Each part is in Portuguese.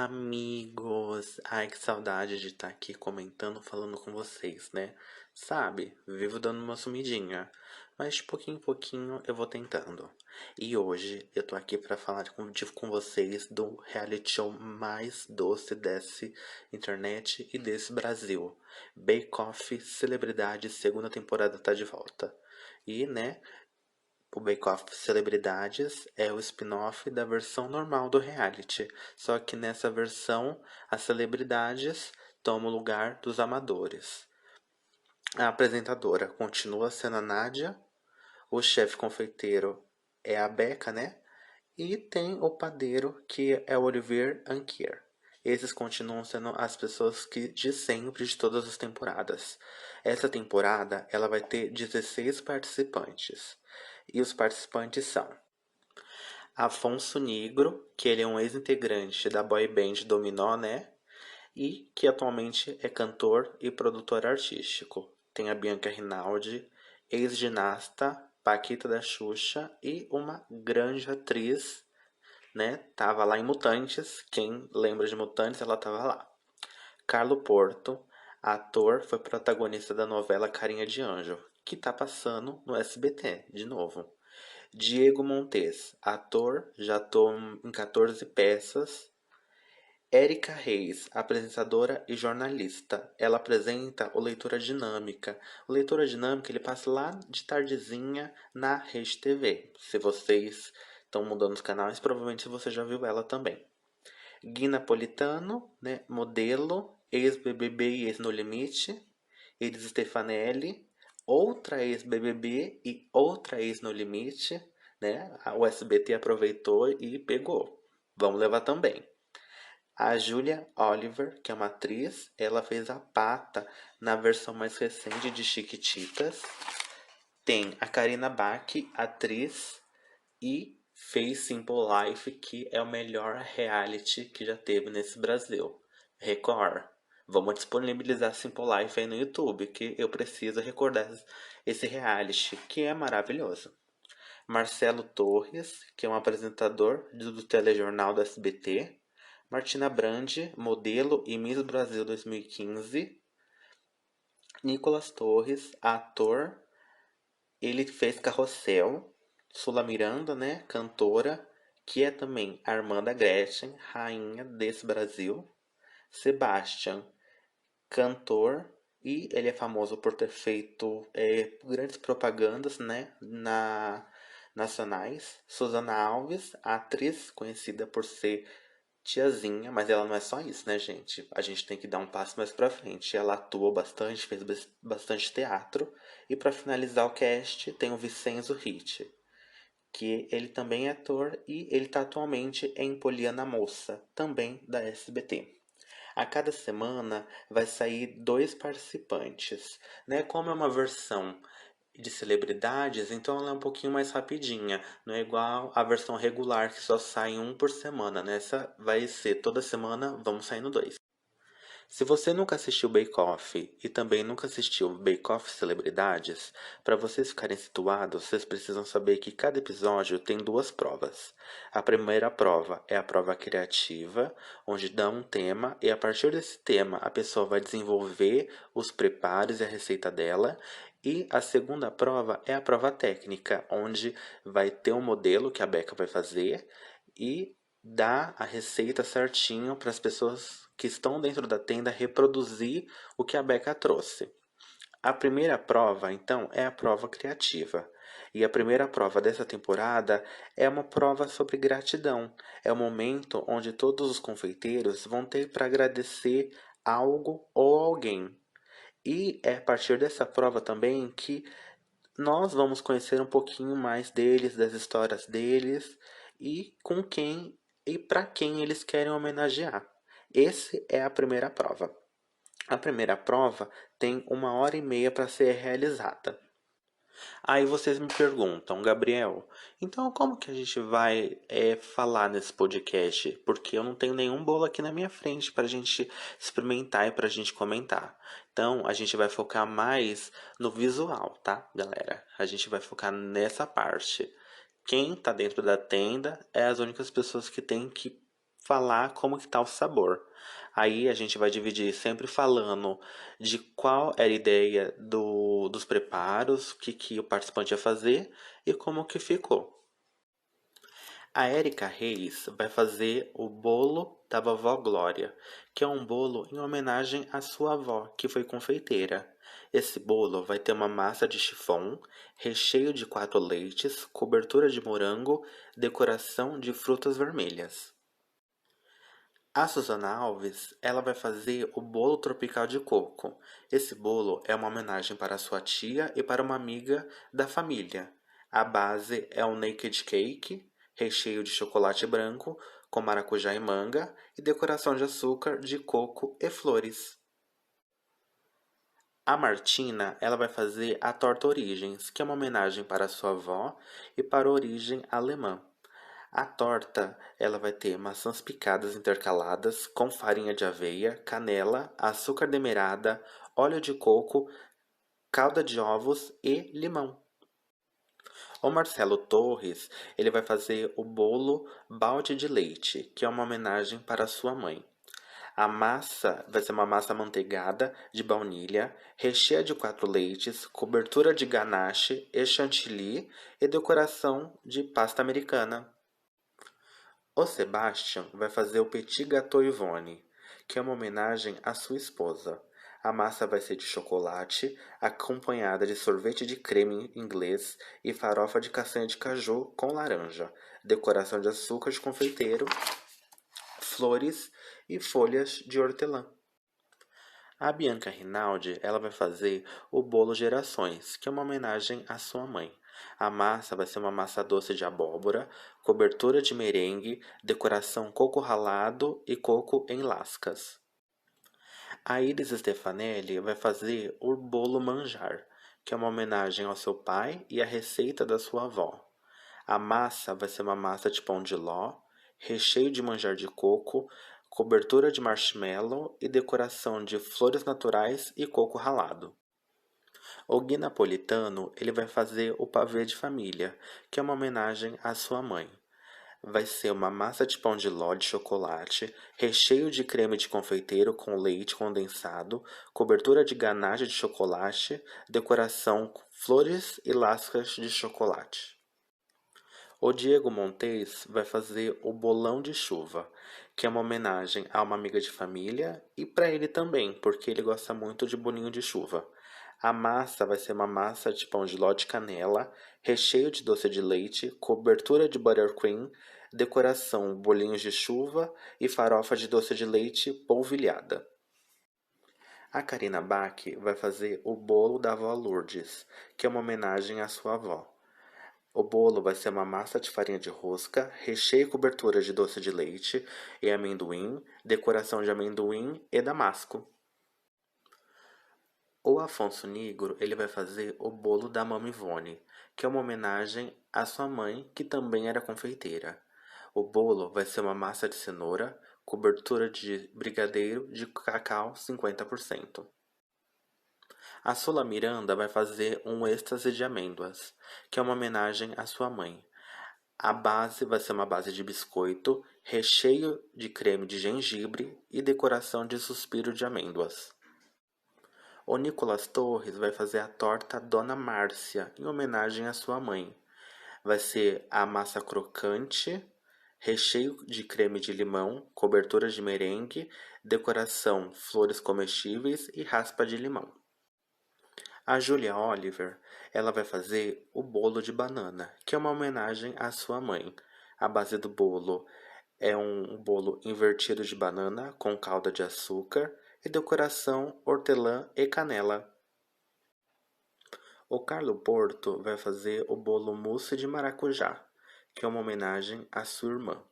Amigos, ai que saudade de estar aqui comentando, falando com vocês, né? Sabe, vivo dando uma sumidinha, mas de pouquinho em pouquinho eu vou tentando. E hoje eu tô aqui pra falar com vocês do reality show mais doce desse internet e desse Brasil. Bake Off Celebridades, segunda temporada tá de volta. E, né, o Bake Off Celebridades é o spin-off da versão normal do reality, só que nessa versão as celebridades tomam o lugar dos amadores. A apresentadora continua sendo a Nádia, o chefe confeiteiro é a Becca, né? E tem o padeiro que é o Olivier Anquier. Esses continuam sendo as pessoas que de sempre, de todas as temporadas. Essa temporada ela vai ter 16 participantes. E os participantes são Afonso Negro, que ele é um ex-integrante da boy band Dominó, né? E que atualmente é cantor e produtor artístico. Tem a Bianca Rinaldi, ex-ginasta, Paquita da Xuxa e uma grande atriz, né? Tava lá em Mutantes. Quem lembra de Mutantes, ela tava lá. Carlo Porto, ator, foi protagonista da novela Carinha de Anjo, que tá passando no SBT de novo. Diego Montes, ator, já atuou em 14 peças. Érica Reis, apresentadora e jornalista. Ela apresenta o Leitura Dinâmica. O Leitura Dinâmica ele passa lá de tardezinha na Rede TV. Se vocês estão mudando os canais, provavelmente você já viu ela também. Gui Napolitano, né, modelo, ex-BBB e ex-No Limite. Elis Stefanelli, outra ex-BBB e outra ex-No Limite, né? O SBT aproveitou e pegou. Vamos levar também. A Julia Oliver, que é uma atriz, ela fez a Pata na versão mais recente de Chiquititas. Tem a Karina Bach, atriz, e fez Simple Life, que é o melhor reality que já teve nesse Brasil. Record. Vamos disponibilizar Simple Life aí no YouTube, que eu preciso recordar esse reality, que é maravilhoso. Marcelo Torres, que é um apresentador do telejornal do SBT. Martina Brandi, modelo e Miss Brasil 2015. Nicolas Torres, ator, ele fez Carrossel. Sula Miranda, né, cantora, que é também a irmã da Gretchen, rainha desse Brasil. Sebastian, cantor, e ele é famoso por ter feito grandes propagandas, né, nacionais. Susana Alves, atriz conhecida por ser tiazinha, mas ela não é só isso, né, gente? A gente tem que dar um passo mais pra frente. Ela atuou bastante, fez bastante teatro. E para finalizar o cast, tem o Vincenzo Ritt, que ele também é ator e ele está atualmente em Poliana Moça, também da SBT. A cada semana vai sair dois participantes, né? Como é uma versão de celebridades, então ela é um pouquinho mais rapidinha, não é igual a versão regular que só sai um por semana. Nessa vai ser toda semana, vamos saindo dois. Se você nunca assistiu Bake Off e também nunca assistiu Bake Off Celebridades, para vocês ficarem situados, vocês precisam saber que cada episódio tem duas provas. A primeira prova é a prova criativa, onde dá um tema e a partir desse tema a pessoa vai desenvolver os preparos e a receita dela. E a segunda prova é a prova técnica, onde vai ter um modelo que a Becca vai fazer e dá a receita certinho para as pessoas que estão dentro da tenda reproduzir o que a Becca trouxe. A primeira prova, então, é a prova criativa. E a primeira prova dessa temporada é uma prova sobre gratidão. É o momento onde todos os confeiteiros vão ter para agradecer algo ou alguém. E é a partir dessa prova também que nós vamos conhecer um pouquinho mais deles, das histórias deles e com quem e para quem eles querem homenagear. Esse é a primeira prova. A primeira prova tem 1 hora e meia para ser realizada. Aí vocês me perguntam, Gabriel, então como que a gente vai falar nesse podcast? Porque eu não tenho nenhum bolo aqui na minha frente para a gente experimentar e para a gente comentar. Então a gente vai focar mais no visual, tá, galera? A gente vai focar nessa parte. Quem tá dentro da tenda é as únicas pessoas que têm que falar como que tá o sabor. Aí a gente vai dividir sempre falando de qual era a ideia dos preparos, o que, que o participante ia fazer e como que ficou. A Érica Reis vai fazer o bolo da vovó Glória, que é um bolo em homenagem à sua avó, que foi confeiteira. Esse bolo vai ter uma massa de chiffon, recheio de 4 leites, cobertura de morango, decoração de frutas vermelhas. A Susana Alves, ela vai fazer o bolo tropical de coco. Esse bolo é uma homenagem para sua tia e para uma amiga da família. A base é um naked cake, recheio de chocolate branco, com maracujá e manga, e decoração de açúcar, de coco e flores. A Martina, ela vai fazer a torta Origens, que é uma homenagem para sua avó e para a origem alemã. A torta, ela vai ter maçãs picadas intercaladas com farinha de aveia, canela, açúcar demerara, óleo de coco, calda de ovos e limão. O Marcelo Torres, ele vai fazer o bolo balde de leite, que é uma homenagem para sua mãe. A massa vai ser uma massa amanteigada de baunilha, recheia de 4 leites, cobertura de ganache e chantilly e decoração de pasta americana. O Sebastian vai fazer o Petit Gâteau Yvonne, que é uma homenagem à sua esposa. A massa vai ser de chocolate, acompanhada de sorvete de creme inglês e farofa de castanha de caju com laranja, decoração de açúcar de confeiteiro, flores e folhas de hortelã. A Bianca Rinaldi, ela vai fazer o bolo Gerações, que é uma homenagem à sua mãe. A massa vai ser uma massa doce de abóbora, cobertura de merengue, decoração coco ralado e coco em lascas. A Iris Stefanelli vai fazer o bolo Manjar, que é uma homenagem ao seu pai e à receita da sua avó. A massa vai ser uma massa de pão de ló, recheio de manjar de coco, cobertura de marshmallow e decoração de flores naturais e coco ralado. O Gui Napolitano, ele vai fazer o pavê de família, que é uma homenagem à sua mãe. Vai ser uma massa de pão de ló de chocolate, recheio de creme de confeiteiro com leite condensado, cobertura de ganache de chocolate, decoração com flores e lascas de chocolate. O Diego Montes vai fazer o bolão de chuva, que é uma homenagem a uma amiga de família e para ele também, porque ele gosta muito de bolinho de chuva. A massa vai ser uma massa de pão de ló de canela, recheio de doce de leite, cobertura de buttercream, decoração bolinhos de chuva e farofa de doce de leite polvilhada. A Karina Bach vai fazer o bolo da avó Lourdes, que é uma homenagem à sua avó. O bolo vai ser uma massa de farinha de rosca, recheio e cobertura de doce de leite e amendoim, decoração de amendoim e damasco. O Afonso Negro, ele vai fazer o bolo da Mama Ivone, que é uma homenagem à sua mãe, que também era confeiteira. O bolo vai ser uma massa de cenoura, cobertura de brigadeiro de cacau 50%. A Sula Miranda vai fazer um êxtase de amêndoas, que é uma homenagem à sua mãe. A base vai ser uma base de biscoito, recheio de creme de gengibre e decoração de suspiro de amêndoas. O Nicolas Torres vai fazer a torta Dona Márcia, em homenagem à sua mãe. Vai ser a massa crocante, recheio de creme de limão, cobertura de merengue, decoração flores comestíveis e raspa de limão. A Julia Oliver, ela vai fazer o bolo de banana, que é uma homenagem à sua mãe. A base do bolo é um bolo invertido de banana com calda de açúcar e decoração hortelã e canela. O Carlo Porto vai fazer o bolo mousse de maracujá, que é uma homenagem à sua irmã.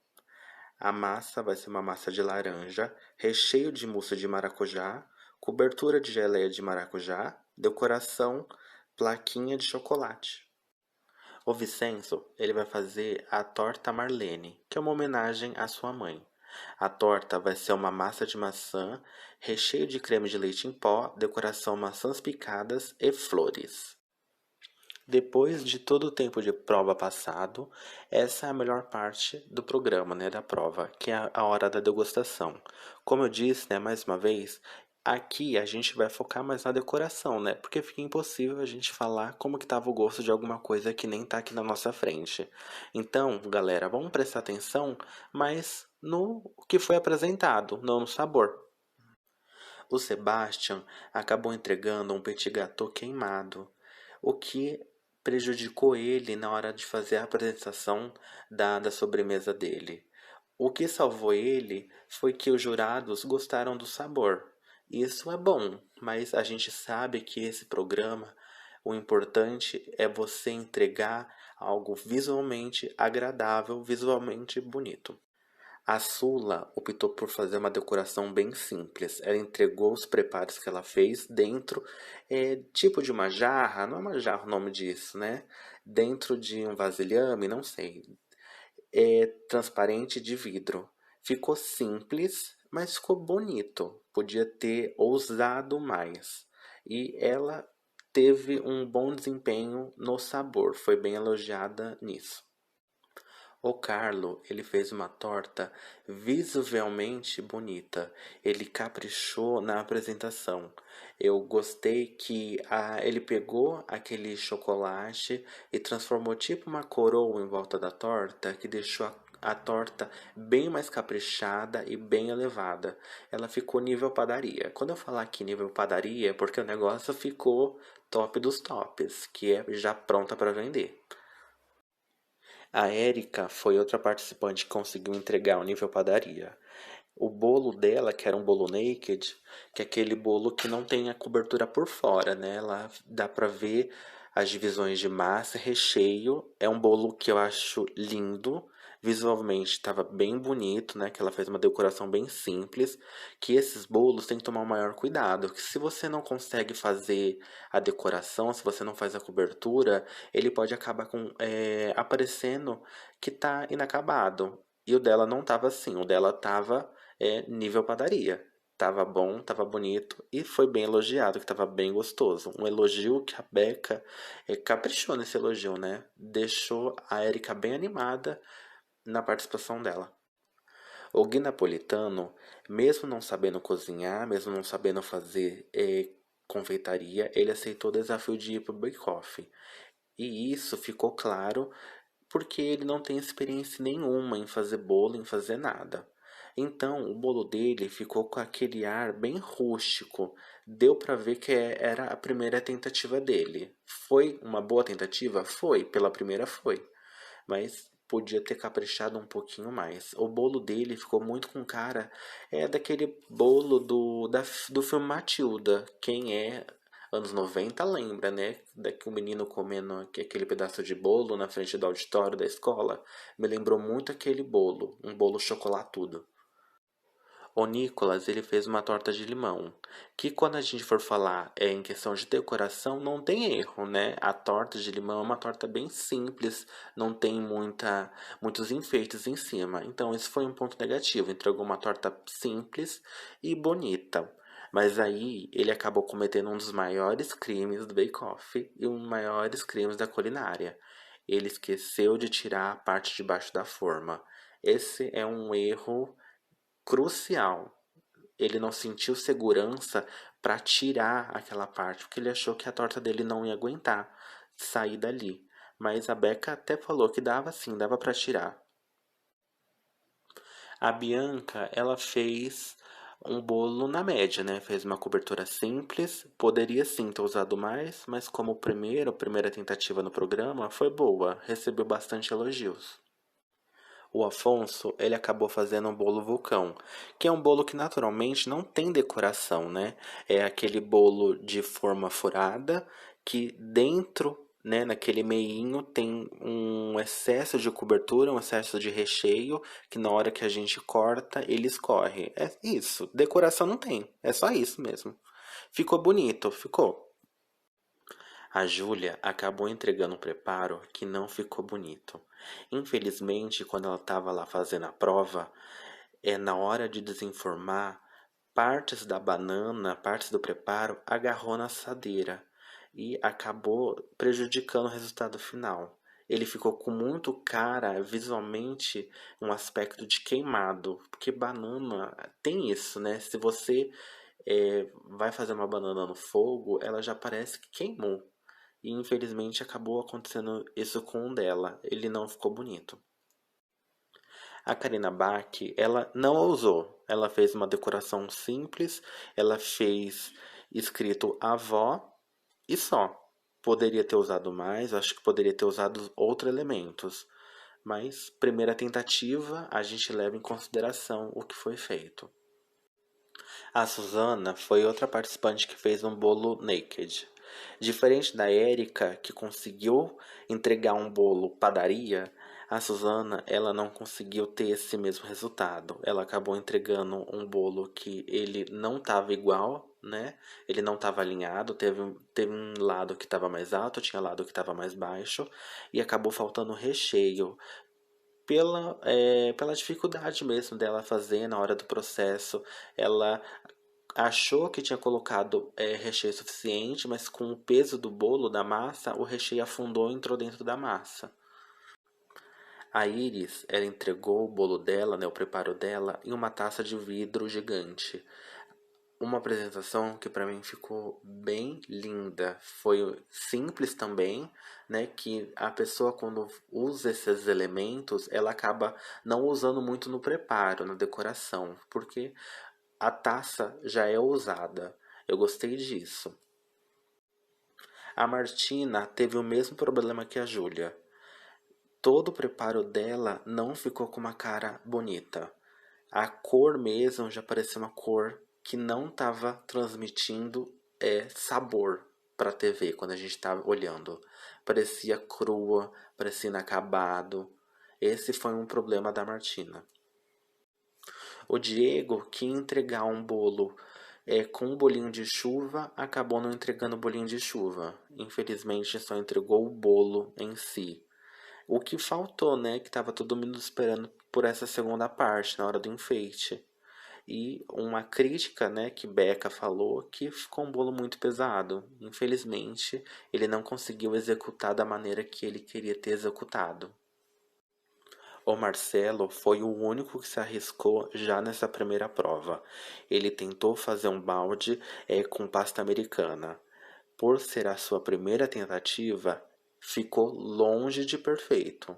A massa vai ser uma massa de laranja, recheio de mousse de maracujá, cobertura de geleia de maracujá, decoração, plaquinha de chocolate. O Vicenzo, ele vai fazer a torta Marlene, que é uma homenagem à sua mãe. A torta vai ser uma massa de maçã, recheio de creme de leite em pó, decoração maçãs picadas e flores. Depois de todo o tempo de prova passado, essa é a melhor parte do programa, né, da prova, que é a hora da degustação. Como eu disse, né, mais uma vez, aqui a gente vai focar mais na decoração, né, porque fica impossível a gente falar como que estava o gosto de alguma coisa que nem tá aqui na nossa frente. Então, galera, vamos prestar atenção, mas no que foi apresentado, não no sabor. O Sebastian acabou entregando um petit gâteau queimado, o que prejudicou ele na hora de fazer a apresentação da sobremesa dele. O que salvou ele foi que os jurados gostaram do sabor. Isso é bom, mas a gente sabe que esse programa, o importante é você entregar algo visualmente agradável, visualmente bonito. A Sula optou por fazer uma decoração bem simples. Ela entregou os preparos que ela fez dentro, tipo de uma jarra, não é uma jarra o nome disso, né? Dentro de um vasilhame, não sei, transparente de vidro. Ficou simples, mas ficou bonito. Podia ter ousado mais. E ela teve um bom desempenho no sabor, foi bem elogiada nisso. O Carlo, ele fez uma torta visualmente bonita. Ele caprichou na apresentação. Eu gostei que ele pegou aquele chocolate e transformou tipo uma coroa em volta da torta, que deixou a torta bem mais caprichada e bem elevada. Ela ficou nível padaria. Quando eu falar aqui nível padaria, é porque o negócio ficou top dos tops, que é já pronta para vender. A Érica foi outra participante que conseguiu entregar o nível padaria. O bolo dela, que era um bolo naked, que é aquele bolo que não tem a cobertura por fora, né? Lá dá pra ver as divisões de massa e recheio. É um bolo que eu acho lindo. Visualmente estava bem bonito, né? Que ela fez uma decoração bem simples. Que esses bolos tem que tomar o maior cuidado. Que se você não consegue fazer a decoração, se você não faz a cobertura, ele pode acabar aparecendo que tá inacabado. E o dela não tava assim, o dela tava nível padaria. Tava bom, tava bonito e foi bem elogiado, que tava bem gostoso. Um elogio que a Becca caprichou nesse elogio, né? Deixou a Erika bem animada na participação dela. O Gui Napolitano, mesmo não sabendo cozinhar, mesmo não sabendo fazer confeitaria, ele aceitou o desafio de ir pro Bake Off. E isso ficou claro porque ele não tem experiência nenhuma em fazer bolo, em fazer nada. Então, o bolo dele ficou com aquele ar bem rústico. Deu para ver que era a primeira tentativa dele. Foi uma boa tentativa? Foi, pela primeira foi. Mas podia ter caprichado um pouquinho mais. O bolo dele ficou muito com cara daquele bolo do filme Matilda. Quem é anos 90 lembra, né? Daqui o menino comendo aquele pedaço de bolo na frente do auditório da escola. Me lembrou muito aquele bolo, um bolo chocolatudo. O Nicolas, ele fez uma torta de limão, que quando a gente for falar em questão de decoração, não tem erro, né? A torta de limão é uma torta bem simples, não tem muitos enfeites em cima. Então, esse foi um ponto negativo. Entregou uma torta simples e bonita. Mas aí ele acabou cometendo um dos maiores crimes do Bake Off e um dos maiores crimes da culinária. Ele esqueceu de tirar a parte de baixo da forma. Esse é um erro crucial. Ele não sentiu segurança para tirar aquela parte, porque ele achou que a torta dele não ia aguentar sair dali. Mas a Becca até falou que dava sim, dava para tirar. A Bianca, ela fez um bolo na média, né? Fez uma cobertura simples, poderia sim ter usado mais, mas como a primeira tentativa no programa foi boa, recebeu bastante elogios. O Afonso, ele acabou fazendo um bolo vulcão, que é um bolo que naturalmente não tem decoração, né? É aquele bolo de forma furada que dentro, né, naquele meinho tem um excesso de cobertura, um excesso de recheio, que na hora que a gente corta, ele escorre. É isso, decoração não tem, é só isso mesmo. Ficou bonito, ficou. A Júlia acabou entregando um preparo que não ficou bonito. Infelizmente, quando ela estava lá fazendo a prova, na hora de desenformar, partes da banana, partes do preparo, agarrou na assadeira. e acabou prejudicando o resultado final. Ele ficou com muito cara, visualmente, um aspecto de queimado, porque banana tem isso, né? Se você vai fazer uma banana no fogo, ela já parece que queimou. E infelizmente acabou acontecendo isso com um dela. Ele não ficou bonito. A Karina Bach, ela não ousou. Ela fez uma decoração simples, ela fez escrito avó e só. Poderia ter usado mais, acho que poderia ter usado outros elementos. Mas, primeira tentativa, a gente leva em consideração o que foi feito. A Susana foi outra participante que fez um bolo naked. Diferente da Érica, que conseguiu entregar um bolo padaria, a Susana ela não conseguiu ter esse mesmo resultado. Ela acabou entregando um bolo que ele não estava igual, né? Ele não estava alinhado, teve um lado que estava mais alto, tinha lado que estava mais baixo, e acabou faltando recheio pela dificuldade mesmo dela fazer na hora do processo. Ela achou que tinha colocado recheio suficiente, mas com o peso do bolo, da massa, o recheio afundou e entrou dentro da massa. A Iris, ela entregou o bolo dela, né, o preparo dela, em uma taça de vidro gigante. Uma apresentação que para mim ficou bem linda. Foi simples também, né? Que a pessoa quando usa esses elementos, ela acaba não usando muito no preparo, na decoração, porque a taça já é usada. Eu gostei disso. A Martina teve o mesmo problema que a Júlia. Todo o preparo dela não ficou com uma cara bonita. A cor mesmo já parecia uma cor que não estava transmitindo sabor para a TV quando a gente estava olhando. Parecia crua, parecia inacabado. Esse foi um problema da Martina. O Diego, que ia entregar um bolo com um bolinho de chuva, acabou não entregando o bolinho de chuva. Infelizmente, só entregou o bolo em si. O que faltou, né? Que estava todo mundo esperando por essa segunda parte, na hora do enfeite. E uma crítica, né, que Becca falou que ficou um bolo muito pesado. Infelizmente, ele não conseguiu executar da maneira que ele queria ter executado. O Marcelo foi o único que se arriscou já nessa primeira prova. Ele tentou fazer um balde com pasta americana. Por ser a sua primeira tentativa, ficou longe de perfeito,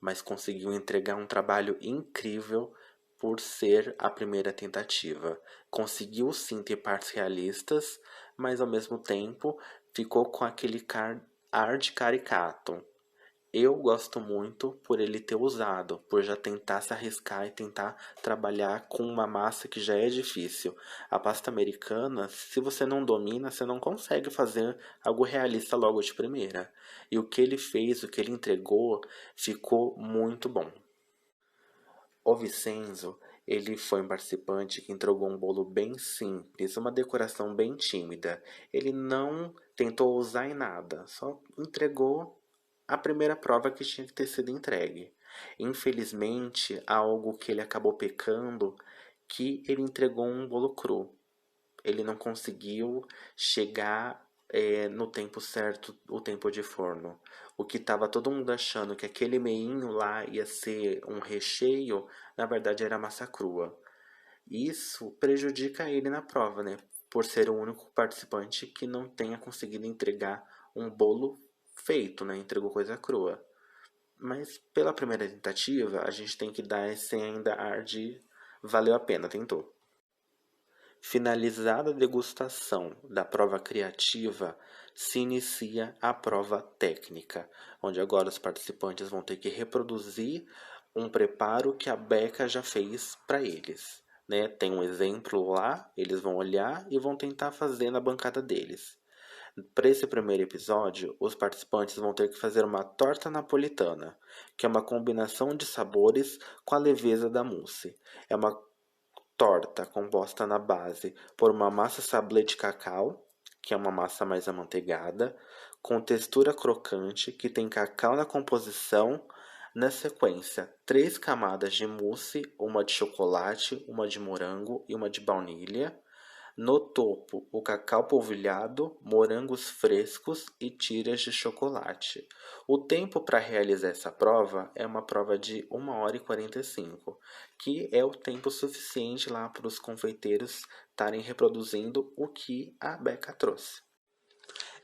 mas conseguiu entregar um trabalho incrível por ser a primeira tentativa. Conseguiu sim ter partes realistas, mas ao mesmo tempo ficou com aquele ar de caricato. Eu gosto muito por ele ter usado, por já tentar se arriscar e tentar trabalhar com uma massa que já é difícil. A pasta americana, se você não domina, você não consegue fazer algo realista logo de primeira. E o que ele fez, o que ele entregou, ficou muito bom. O Vicenzo, ele foi um participante que entregou um bolo bem simples, uma decoração bem tímida. Ele não tentou usar em nada, só entregou a primeira prova que tinha que ter sido entregue. Infelizmente, algo que ele acabou pecando, que ele entregou um bolo cru. Ele não conseguiu chegar no tempo certo, o tempo de forno. O que estava todo mundo achando que aquele meinho lá ia ser um recheio, na verdade era massa crua. Isso prejudica ele na prova, né? Por ser o único participante que não tenha conseguido entregar um bolo feito, né? Entregou coisa crua. Mas pela primeira tentativa, a gente tem que dar esse ainda ar de valeu a pena, tentou. Finalizada a degustação da prova criativa, se inicia a prova técnica, onde agora os participantes vão ter que reproduzir um preparo que a Becca já fez para eles. Né? Tem um exemplo lá, eles vão olhar e vão tentar fazer na bancada deles. Para esse primeiro episódio, os participantes vão ter que fazer uma torta napolitana, que é uma combinação de sabores com a leveza da mousse. É uma torta composta na base por uma massa sablé de cacau, que é uma massa mais amanteigada, com textura crocante, que tem cacau na composição. Na sequência, 3 camadas de mousse, uma de chocolate, uma de morango e uma de baunilha. No topo, o cacau polvilhado, morangos frescos e tiras de chocolate. O tempo para realizar essa prova é uma prova de 1 hora e 45, que é o tempo suficiente lá para os confeiteiros estarem reproduzindo o que a Beca trouxe.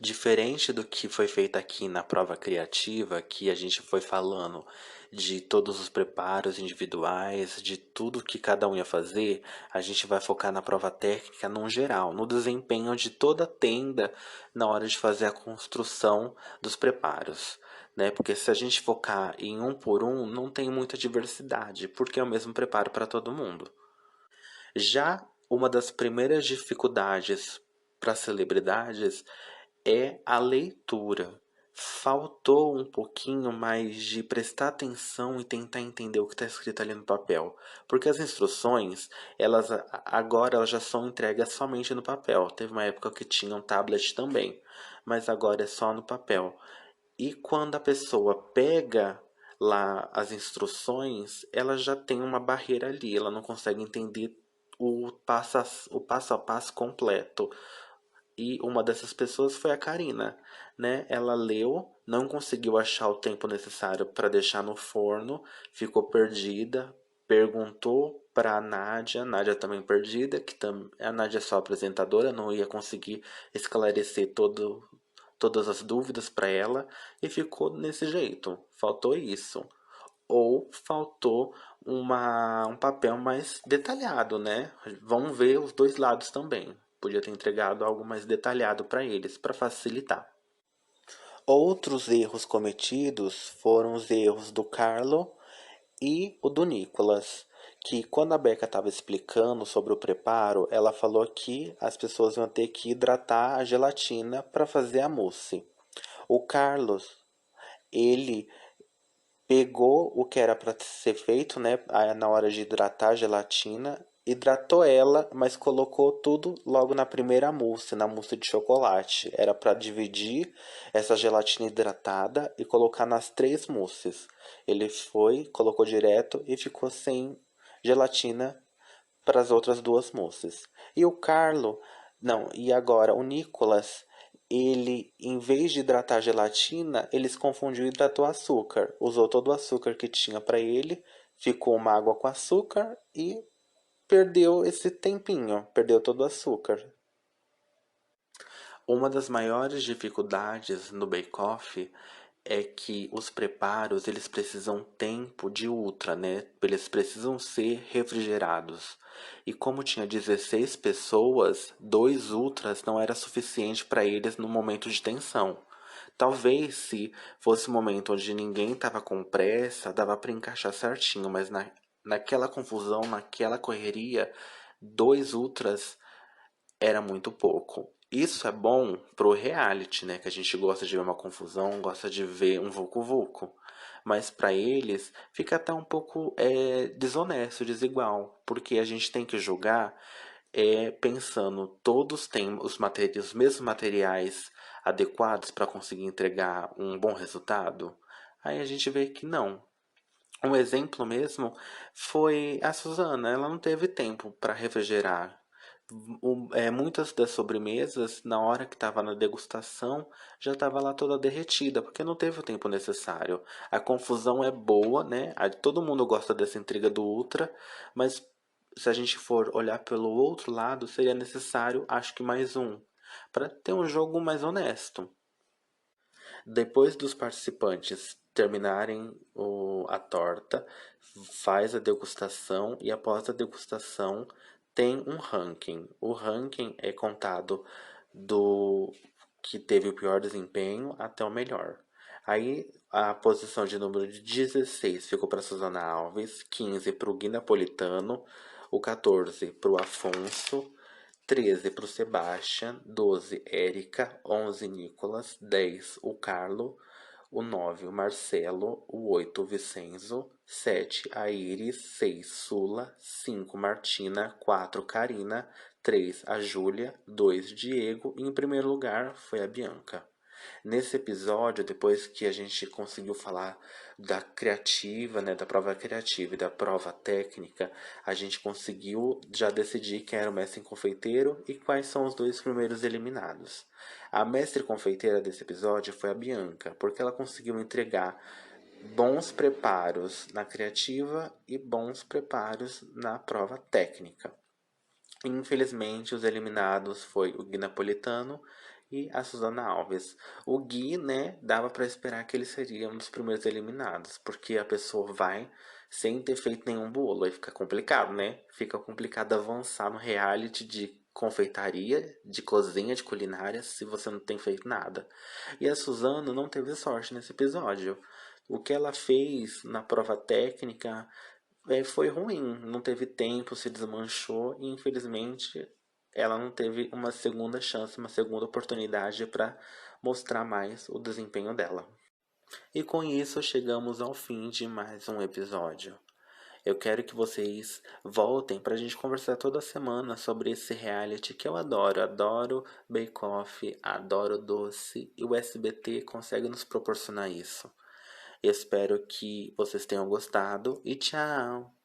Diferente do que foi feito aqui na prova criativa, que a gente foi falando de todos os preparos individuais, de tudo que cada um ia fazer, a gente vai focar na prova técnica no geral, no desempenho de toda a tenda na hora de fazer a construção dos preparos, né? Porque se a gente focar em um por um, não tem muita diversidade, porque é o mesmo preparo para todo mundo. Já uma das primeiras dificuldades para celebridades é a leitura. Faltou um pouquinho mais de prestar atenção e tentar entender o que está escrito ali no papel. Porque as instruções, elas agora elas já são entregas somente no papel. Teve uma época que tinha um tablet também, mas agora é só no papel. E quando a pessoa pega lá as instruções, ela já tem uma barreira ali, ela não consegue entender o passo a passo completo. E uma dessas pessoas foi a Karina, né? Ela leu, não conseguiu achar o tempo necessário para deixar no forno, ficou perdida, perguntou para a Nádia também perdida, a Nádia é só apresentadora, não ia conseguir esclarecer todas as dúvidas para ela e ficou desse jeito. Faltou isso. Ou faltou um papel mais detalhado, né? Vamos ver os dois lados também. Podia ter entregado algo mais detalhado para eles, para facilitar. Outros erros cometidos foram os erros do Carlo e o do Nicolas, que quando a Becca estava explicando sobre o preparo, ela falou que as pessoas iam ter que hidratar a gelatina para fazer a mousse. O Carlos, ele pegou o que era para ser feito, né, na hora de hidratar a gelatina, hidratou ela, mas colocou tudo logo na primeira mousse, na mousse de chocolate. Era para dividir essa gelatina hidratada e colocar nas três mousses. Ele foi, colocou direto e ficou sem gelatina para as outras duas moças. E o Carlo, não, e agora o Nicolas, ele, em vez de hidratar a gelatina, ele se confundiu e hidratou açúcar. Usou todo o açúcar que tinha para ele, ficou uma água com açúcar e perdeu esse tempinho, perdeu todo o açúcar. Uma das maiores dificuldades no bake-off é que os preparos eles precisam tempo de ultra, né? Eles precisam ser refrigerados. E como tinha 16 pessoas, dois ultras não era suficiente para eles no momento de tensão. Talvez se fosse um momento onde ninguém estava com pressa, dava para encaixar certinho, mas naquela confusão, naquela correria, dois ultras era muito pouco. Isso é bom pro reality, né? Que a gente gosta de ver uma confusão, gosta de ver um vucu-vucu. Mas para eles fica até um pouco desonesto, desigual, porque a gente tem que julgar pensando todos têm os mesmos materiais adequados para conseguir entregar um bom resultado. Aí a gente vê que não. Um exemplo mesmo foi a Suzana, ela não teve tempo para refrigerar. Muitas das sobremesas, na hora que estava na degustação, já estava lá toda derretida, porque não teve o tempo necessário. A confusão é boa, né? Todo mundo gosta dessa intriga do Ultra, mas se a gente for olhar pelo outro lado, seria necessário, acho que mais um, para ter um jogo mais honesto. Depois dos participantes terminarem a torta, faz a degustação e após a degustação tem um ranking. O ranking é contado do que teve o pior desempenho até o melhor. Aí a posição de número de 16 ficou para Suzana Alves, 15 para o Gui Napolitano, o 14 para o Afonso, 13 para o Sebastian, 12 Érica, 11 Nicolas, 10 o Carlo, o 9 o Marcelo, o 8 o Vicenzo, 7 a Iris, 6 Sula, 5 Martina, 4 Karina, 3 a Júlia, 2 Diego e em primeiro lugar foi a Bianca. Nesse episódio, depois que a gente conseguiu falar da criativa, né, da prova criativa e da prova técnica, a gente conseguiu já decidir quem era o mestre confeiteiro e quais são os dois primeiros eliminados. A mestre confeiteira desse episódio foi a Bianca, porque ela conseguiu entregar bons preparos na criativa e bons preparos na prova técnica. Infelizmente, os eliminados foi o Gui Napolitano e a Suzana Alves. O Gui, né, dava para esperar que ele seria um dos primeiros eliminados, porque a pessoa vai sem ter feito nenhum bolo, aí fica complicado, né? Fica complicado avançar no reality de confeitaria, de cozinha, de culinária, se você não tem feito nada. E a Suzana não teve sorte nesse episódio. O que ela fez na prova técnica foi ruim, não teve tempo, se desmanchou e infelizmente ela não teve uma segunda chance, uma segunda oportunidade para mostrar mais o desempenho dela. E com isso chegamos ao fim de mais um episódio. Eu quero que vocês voltem para a gente conversar toda semana sobre esse reality que eu adoro. Adoro Bake Off, adoro doce e o SBT consegue nos proporcionar isso. Eu espero que vocês tenham gostado e tchau!